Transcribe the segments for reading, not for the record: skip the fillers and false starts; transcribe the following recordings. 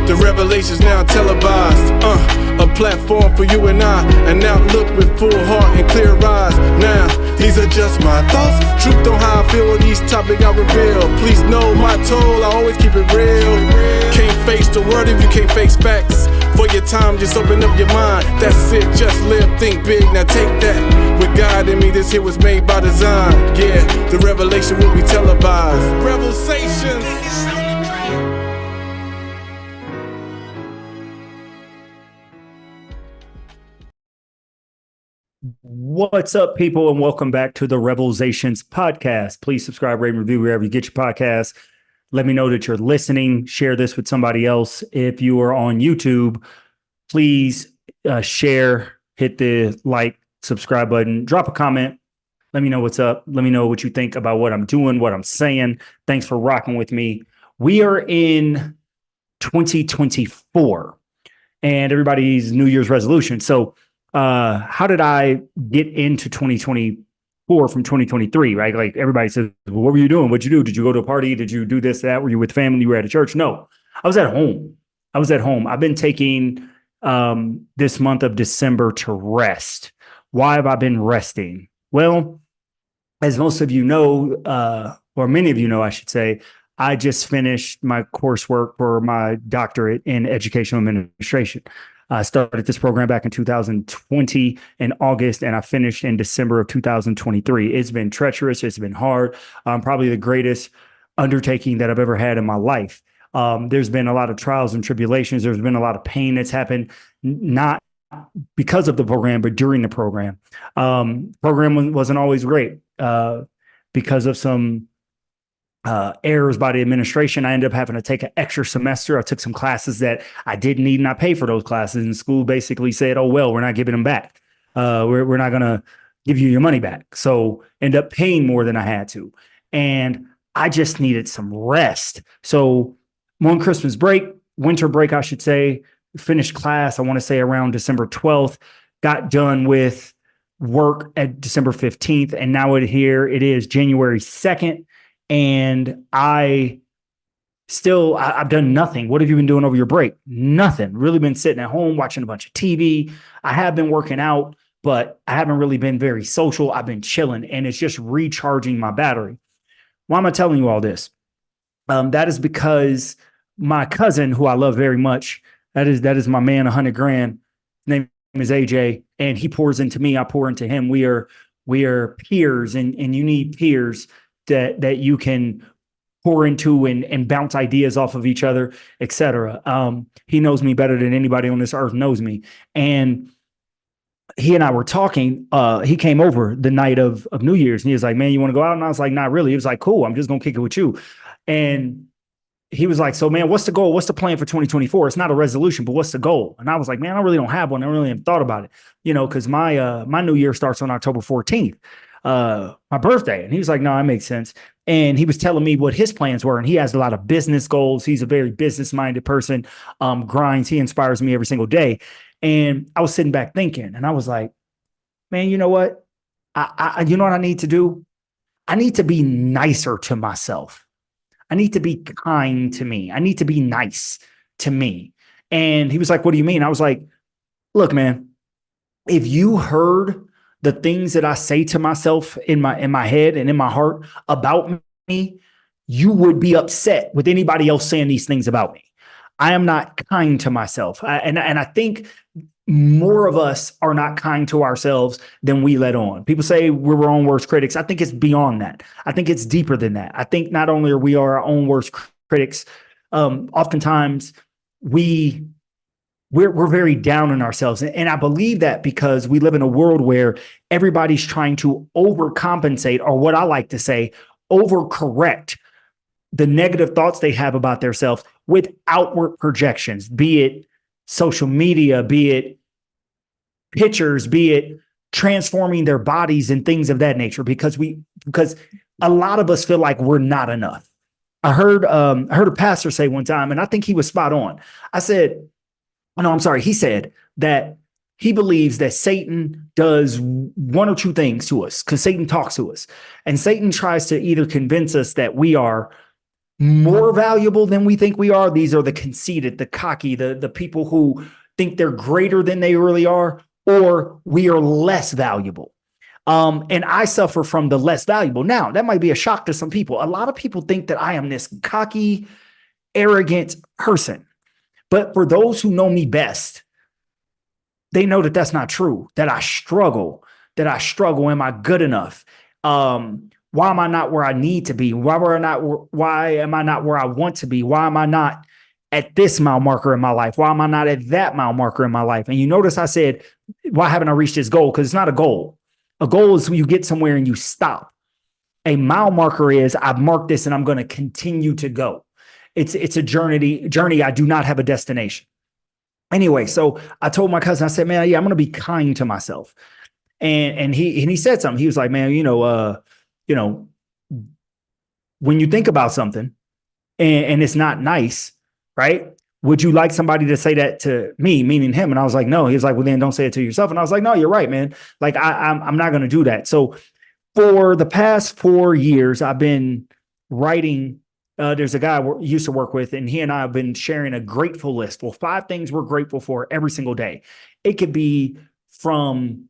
The revelations now televised. A platform for you and I. And now look with full heart and clear eyes. Now, these are just my thoughts. Truth on how I feel on these topics I reveal. Please know my toll, I always keep it real. Can't face the word if you can't face facts. For your time, just open up your mind. That's it, just live, think big, now take that. With God in me, this here was made by design. Yeah, the revelation will be televised. REVELSations. What's up, people, and welcome back to the REVELSations Podcast. Please subscribe, rate, and review wherever you get your podcasts. Let me know that you're listening. Share this with somebody else. If you are on YouTube, please share, hit the like, subscribe button, drop a comment. Let me know what's up. Let me know what you think about what I'm doing, what I'm saying. Thanks for rocking with me. We are in 2024 and everybody's New Year's resolution. So how did I get into 2024 from 2023, right? Like everybody says, well, what were you doing? What'd you do? Did you go to a party? Did you do this, that? Were you with family? You were at a church? No, I was at home. I've been taking this month of December to rest. Why have I been resting? Well, as most of you know, or many of you know, I should say, I just finished my coursework for my doctorate in educational administration. I started this program back in 2020 in August, and I finished in December of 2023. It's been treacherous. It's been hard. Probably the greatest undertaking that I've ever had in my life. There's been a lot of trials and tribulations. There's been a lot of pain that's happened, not because of the program, but during the program. Program wasn't always great because of some errors by the administration. I ended up having to take an extra semester. I took some classes that I didn't need, and I paid for those classes. And school basically said, "Oh well, we're not giving them back. We're not going to give you your money back." So end up paying more than I had to, and I just needed some rest. So on Christmas break, winter break, I should say, finished class. I want to say around December 12th. Got done with work at December 15th, and now here it is January 2nd. And I've done nothing. What have you been doing over your break? Nothing. Really been sitting at home watching a bunch of TV. I have been working out, but I haven't really been very social. I've been chilling, and it's just recharging my battery. Why am I telling you all this? That is because my cousin, who I love very much, that is my man, 100 grand. His name is AJ, and he pours into me. I pour into him. We are peers, and you need peers that you can pour into and bounce ideas off of each other, etc. He knows me better than anybody on this earth knows me. And he and I were talking. He came over the night of New Year's, and he was like, "Man, you want to go out?" And I was like, "Not really." He was like, "Cool, I'm just going to kick it with you." And he was like, "So, man, what's the goal? What's the plan for 2024? It's not a resolution, but what's the goal?" And I was like, "Man, I really don't have one. I really haven't thought about it, because my New Year starts on October 14th. My birthday." And he was like, "No, that makes sense." And he was telling me what his plans were. And he has a lot of business goals. He's a very business-minded person, grinds. He inspires me every single day. And I was sitting back thinking, and I was like, man, you know what? You know what I need to do? I need to be nicer to myself. I need to be kind to me. I need to be nice to me. And he was like, "What do you mean?" I was like, "Look, man, if you heard the things that I say to myself in my head and in my heart about me, you would be upset with anybody else saying these things about me. I am not kind to myself." And I think more of us are not kind to ourselves than we let on. People say we're our own worst critics. I think it's beyond that. I think it's deeper than that. I think not only are we our own worst critics, oftentimes we're very down on ourselves. And I believe that because we live in a world where everybody's trying to overcompensate, or what I like to say, overcorrect the negative thoughts they have about themselves with outward projections, be it social media, be it pictures, be it transforming their bodies and things of that nature, because a lot of us feel like we're not enough. I heard a pastor say one time, and I think he was spot on. He said that he believes that Satan does one or two things to us, because Satan talks to us, and Satan tries to either convince us that we are more valuable than we think we are. These are the conceited, the cocky, the people who think they're greater than they really are, or we are less valuable. And I suffer from the less valuable. Now, that might be a shock to some people. A lot of people think that I am this cocky, arrogant person. But for those who know me best, they know that that's not true, that I struggle. Am I good enough? Why am I not where I need to be? Why am I not where I want to be? Why am I not at this mile marker in my life? Why am I not at that mile marker in my life? And you notice I said, why haven't I reached this goal? Because it's not a goal. A goal is when you get somewhere and you stop. A mile marker is I've marked this and I'm going to continue to go. It's a journey. I do not have a destination. Anyway, so I told my cousin, I said, man, I'm going to be kind to myself. And he said something. He was like, man, when you think about something and it's not nice, right? Would you like somebody to say that to me, meaning him? And I was like, no. He was like, well, then don't say it to yourself. And I was like, no, you're right, man. Like I'm not going to do that. So for the past 4 years, I've been writing. There's a guy I used to work with, and he and I have been sharing a grateful list. Well, 5 things we're grateful for every single day. It could be from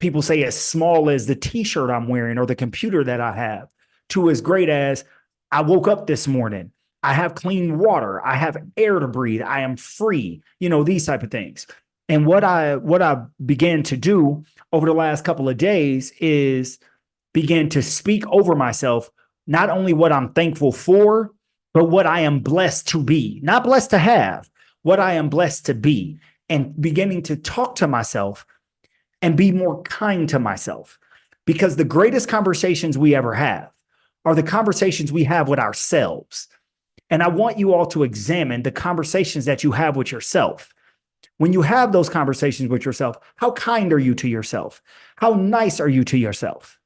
people say as small as the t-shirt I'm wearing or the computer that I have, to as great as I woke up this morning. I have clean water. I have air to breathe. I am free, these type of things. And what I began to do over the last couple of days is begin to speak over myself, not only what I'm thankful for, but what I am blessed to be, not blessed to have, what I am blessed to be, and beginning to talk to myself and be more kind to myself. Because the greatest conversations we ever have are the conversations we have with ourselves. And I want you all to examine the conversations that you have with yourself. When you have those conversations with yourself, how kind are you to yourself? How nice are you to yourself?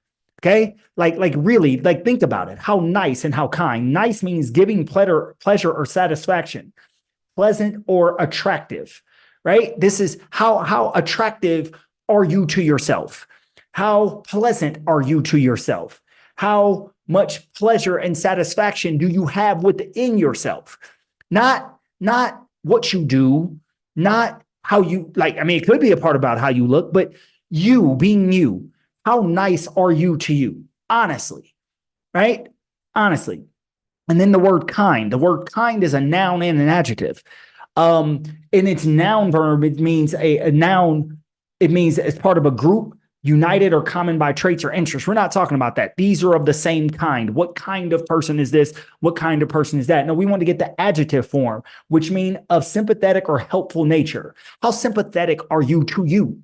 Okay? Like really, think about it. How nice and how kind. Nice means giving pleasure or satisfaction. Pleasant or attractive, right? This is how attractive are you to yourself? How pleasant are you to yourself? How much pleasure and satisfaction do you have within yourself? Not what you do, not how you it could be a part about how you look, but you being you. How nice are you to you? Honestly, right? Honestly. And then the word kind. The word kind is a noun and an adjective. In its noun verb, it means a noun. It means it's part of a group, united or common by traits or interests. We're not talking about that. These are of the same kind. What kind of person is this? What kind of person is that? No, we want to get the adjective form, which means of sympathetic or helpful nature. How sympathetic are you to you?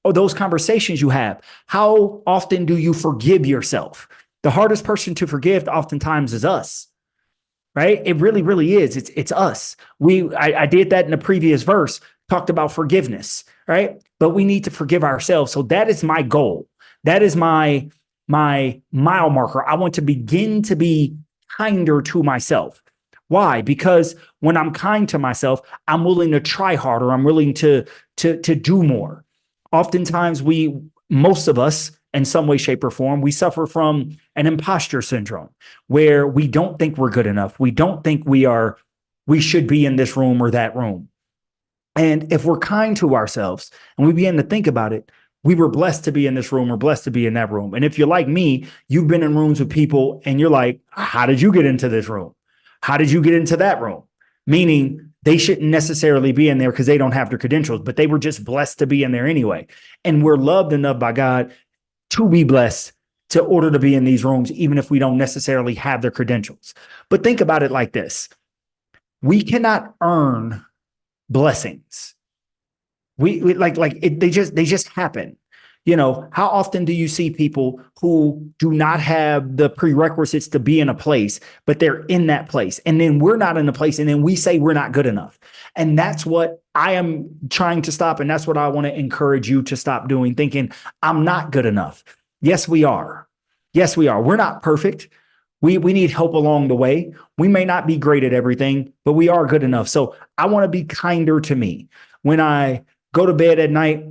Or those conversations you have. How often do you forgive yourself? The hardest person to forgive oftentimes is us, right? It really, really is. It's us. I did that in the previous verse, talked about forgiveness, right? But we need to forgive ourselves. So that is my goal. That is my mile marker. I want to begin to be kinder to myself. Why? Because when I'm kind to myself, I'm willing to try harder. I'm willing to do more. Oftentimes most of us, in some way, shape, or form, we suffer from an imposter syndrome where we don't think we're good enough. We don't think we should be in this room or that room. And if we're kind to ourselves and we begin to think about it, we were blessed to be in this room or blessed to be in that room. And if you're like me, you've been in rooms with people and you're like, how did you get into this room? How did you get into that room? Meaning they shouldn't necessarily be in there because they don't have the credentials, but they were just blessed to be in there anyway. And we're loved enough by God to be blessed to order to be in these rooms, even if we don't necessarily have their credentials. But think about it like this. We cannot earn blessings. They just happen. How often do you see people who do not have the prerequisites to be in a place, but they're in that place, and then we're not in a place, and then we say we're not good enough. And that's what I am trying to stop. And that's what I want to encourage you to stop doing, thinking I'm not good enough. Yes, we are. Yes, we are. We're not perfect. We need help along the way. We may not be great at everything, but we are good enough. So I want to be kinder to me. When I go to bed at night,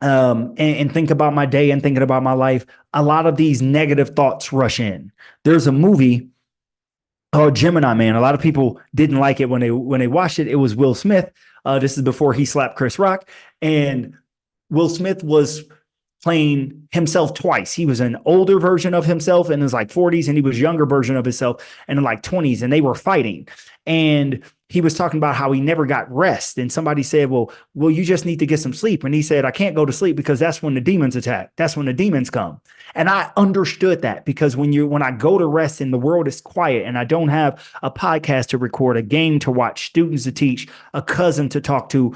and think about my day and thinking about my life, a lot of these negative thoughts rush in. There's a movie called Gemini Man. A lot of people didn't like it when they watched it. It was Will Smith. This is before he slapped Chris Rock, and Will Smith was playing himself twice. He was an older version of himself in his like 40s, and he was younger version of himself in the like 20s, and they were fighting. And he was talking about how he never got rest. And somebody said, well, you just need to get some sleep. And he said, I can't go to sleep because that's when the demons attack. That's when the demons come. And I understood that, because when I go to rest and the world is quiet and I don't have a podcast to record, a game to watch, students to teach, a cousin to talk to,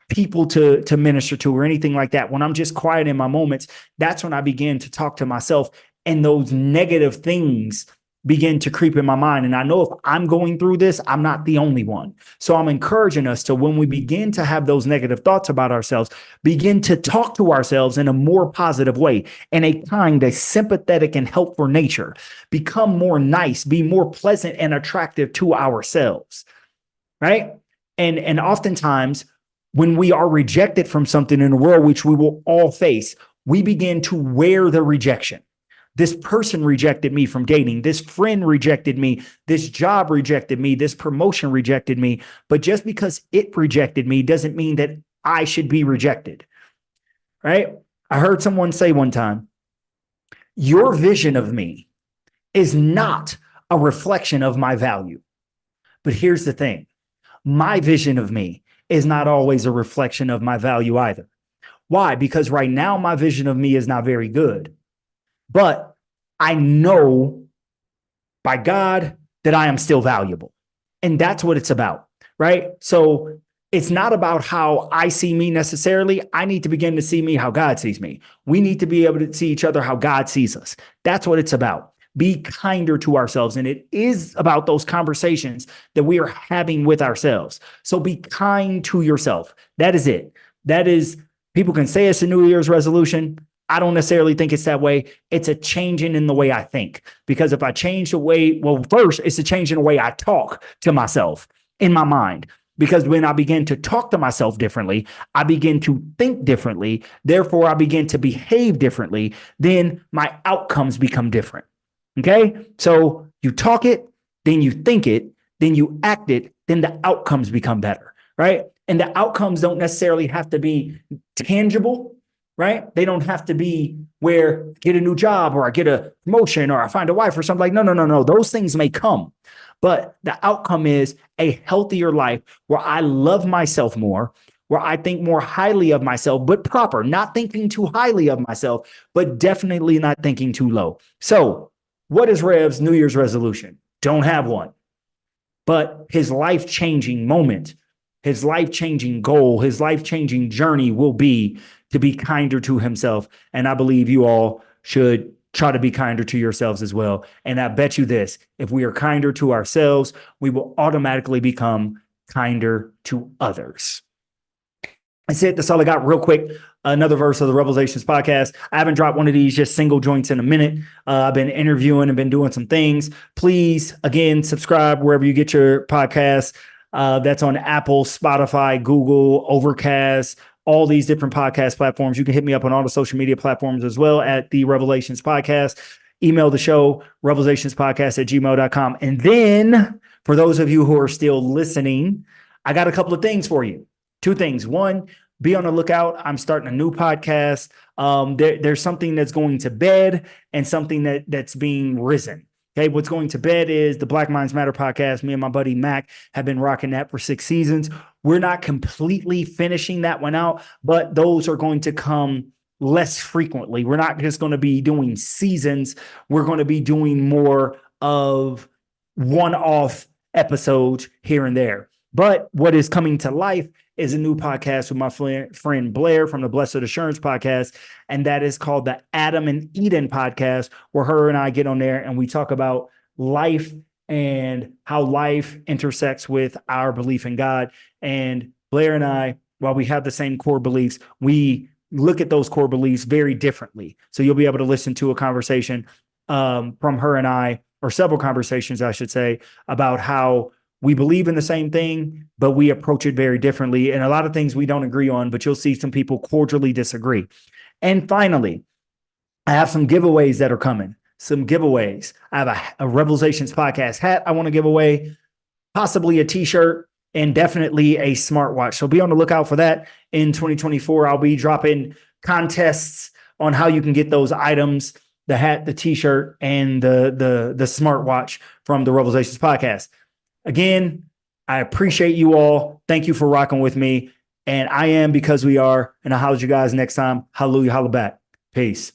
people to minister to, or anything like that, when I'm just quiet in my moments, that's when I begin to talk to myself, and those negative things begin to creep in my mind. And I know if I'm going through this, I'm not the only one. So I'm encouraging us to, when we begin to have those negative thoughts about ourselves, begin to talk to ourselves in a more positive way, in a kind, a sympathetic and helpful nature. Become more nice, be more pleasant and attractive to ourselves, right? And oftentimes, when we are rejected from something in the world, which we will all face, we begin to wear the rejection. This person rejected me from dating. This friend rejected me. This job rejected me. This promotion rejected me. But just because it rejected me doesn't mean that I should be rejected, right? I heard someone say one time, your vision of me is not a reflection of my value. But here's the thing. My vision of me is not always a reflection of my value either. Why? Because right now, my vision of me is not very good. But I know by God that I am still valuable. And that's what it's about, right? So it's not about how I see me necessarily. I need to begin to see me how God sees me. We need to be able to see each other how God sees us. That's what it's about. Be kinder to ourselves. And it is about those conversations that we are having with ourselves. So be kind to yourself. That is it. That is, people can say it's a New Year's resolution. I don't necessarily think it's that way. It's a changing in the way I think. Because if I change the way, well, first, it's a change in the way I talk to myself in my mind. Because when I begin to talk to myself differently, I begin to think differently. Therefore, I begin to behave differently. Then my outcomes become different. Okay? So you talk it, then you think it, then you act it, then the outcomes become better, right? And the outcomes don't necessarily have to be tangible, right? They don't have to be where get a new job or I get a promotion or I find a wife or something like, no. Those things may come. But the outcome is a healthier life where I love myself more, where I think more highly of myself, but proper, not thinking too highly of myself, but definitely not thinking too low. So what is Rev's New Year's resolution? Don't have one. But his life-changing moment, his life-changing goal, his life-changing journey will be to be kinder to himself. And I believe you all should try to be kinder to yourselves as well. And I bet you this, if we are kinder to ourselves, we will automatically become kinder to others. That's it. That's all I got. Real quick, another verse of the REVELSations podcast. I haven't dropped one of these just single joints in a minute. I've been interviewing and been doing some things. Please, again, subscribe wherever you get your podcasts. That's on Apple, Spotify, Google, Overcast, all these different podcast platforms. You can hit me up on all the social media platforms as well at the REVELSations Podcast. Email the show, REVELSationsPodcast@gmail.com. And then for those of you who are still listening, I got a couple of things for you. Two things. One, be on the lookout. I'm starting a new podcast. There's something that's going to bed and something that's being risen. Okay, what's going to bed is the Black Minds Matter podcast. Me and my buddy Mac have been rocking that for 6 seasons. We're not completely finishing that one out, but those are going to come less frequently. We're not just going to be doing seasons. We're going to be doing more of one-off episodes here and there. But what is coming to life is a new podcast with my friend Blair from the Blessed Assurance podcast. And that is called the Adam and Eden podcast, where her and I get on there and we talk about life and how life intersects with our belief in God. And Blair and I, while we have the same core beliefs, we look at those core beliefs very differently. So you'll be able to listen to a conversation from her and I, or several conversations, I should say, about how we believe in the same thing, but we approach it very differently. And a lot of things we don't agree on, but you'll see some people cordially disagree. And finally, I have some giveaways that are coming. some giveaways. I have a REVELSations Podcast hat I want to give away, possibly a t-shirt, and definitely a smartwatch. So be on the lookout for that in 2024. I'll be dropping contests on how you can get those items, the hat, the t-shirt, and the smartwatch from the REVELSations Podcast. Again, I appreciate you all. Thank you for rocking with me. And I am because we are. And I'll holler at you guys next time. Hallelujah, holla back. Peace.